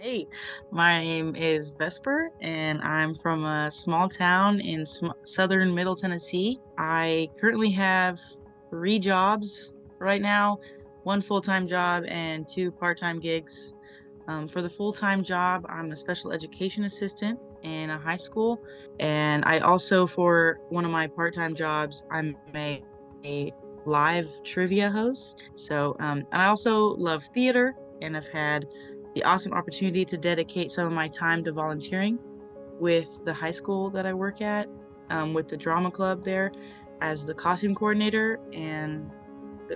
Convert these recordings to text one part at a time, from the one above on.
Hey, my name is Vesper, and I'm from a small town in southern Middle Tennessee. I currently have three jobs right now, one full-time job and two part-time gigs. For the full-time job, I'm a special education assistant in a high school, and I also, for one of my part-time jobs, I'm a live trivia host. And I also love theater, and I've had the awesome opportunity to dedicate some of my time to volunteering with the high school that I work at, with the drama club there as the costume coordinator, and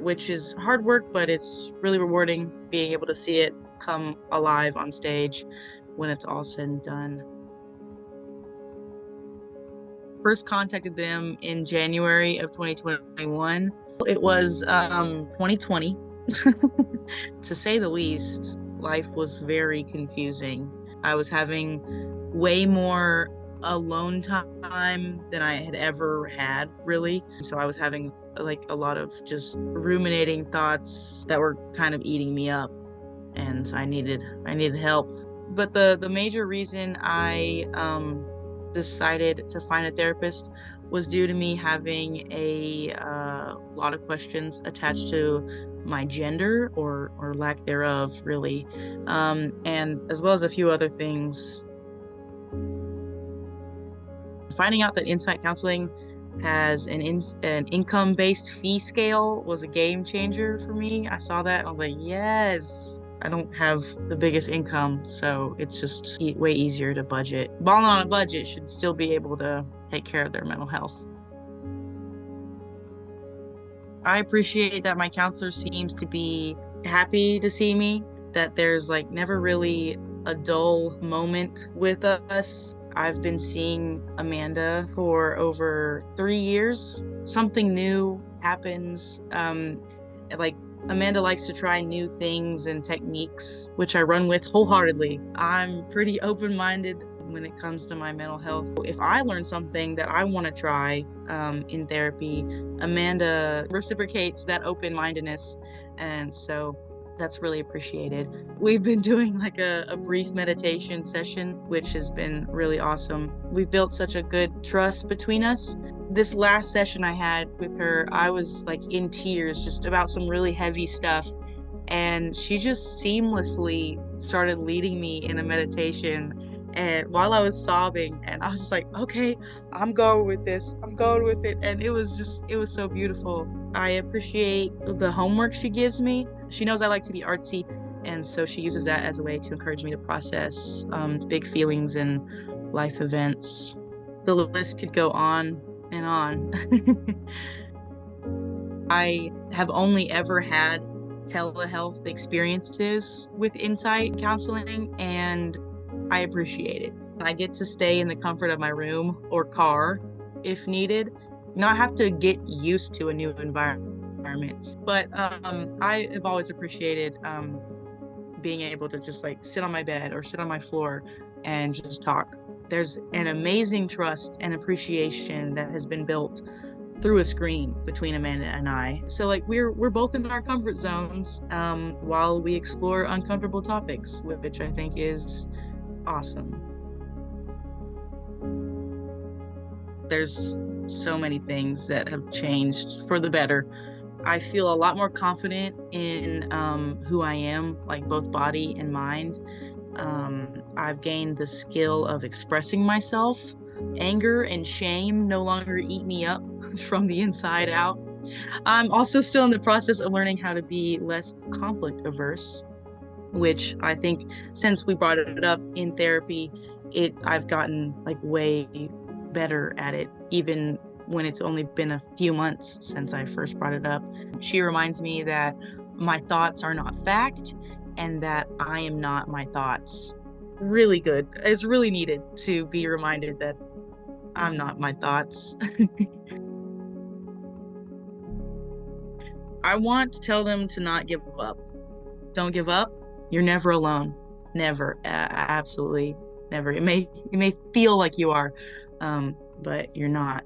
which is hard work, but it's really rewarding being able to see it come alive on stage when it's all said and done. First contacted them in January of 2021. It was 2020. To say the least, life was very confusing. I was having way more alone time than I had ever had, really. So I was having like a lot of just ruminating thoughts that were kind of eating me up, and so I needed help. But the major reason I decided to find a therapist was due to me having a lot of questions attached to my gender or lack thereof, really, and as well as a few other things. Finding out that Insight Counseling has an income-based fee scale was a game changer for me. I saw that, I was like, yes. I don't have the biggest income, so it's just way easier to budget. Balling on a budget should still be able to take care of their mental health. I appreciate that my counselor seems to be happy to see me, that there's like never really a dull moment with us. I've been seeing Amanda for over 3 years. Something new happens. Like Amanda likes to try new things and techniques, which I run with wholeheartedly. I'm pretty open-minded when it comes to my mental health. If I learn something that I want to try in therapy, Amanda reciprocates that open-mindedness, and so that's really appreciated. We've been doing like a brief meditation session, which has been really awesome. We've built such a good trust between us. This last session I had with her, I was like in tears just about some really heavy stuff. And she just seamlessly started leading me in a meditation. And while I was sobbing, and I was just like, okay, I'm going with this. I'm going with it. And it was so beautiful. I appreciate the homework she gives me. She knows I like to be artsy, and so she uses that as a way to encourage me to process big feelings and life events. The list could go on and on. I have only ever had telehealth experiences with Insight Counseling, and I appreciate it. I get to stay in the comfort of my room or car if needed, not have to get used to a new environment. But I have always appreciated being able to just like sit on my bed or sit on my floor and just talk. There's an amazing trust and appreciation that has been built through a screen between Amanda and I. So like we're both in our comfort zones while we explore uncomfortable topics, which I think is awesome. There's so many things that have changed for the better. I feel a lot more confident in who I am, like both body and mind. I've gained the skill of expressing myself. Anger and shame no longer eat me up from the inside out. I'm also still in the process of learning how to be less conflict averse, which I think since we brought it up in therapy, I've gotten like way better at it, even when it's only been a few months since I first brought it up. She reminds me that my thoughts are not fact and that I am not my thoughts. Really good. It's really needed to be reminded that I'm not my thoughts. I want to tell them to not give up. Don't give up. You're never alone. Never. Absolutely never. It may feel like you are, but you're not.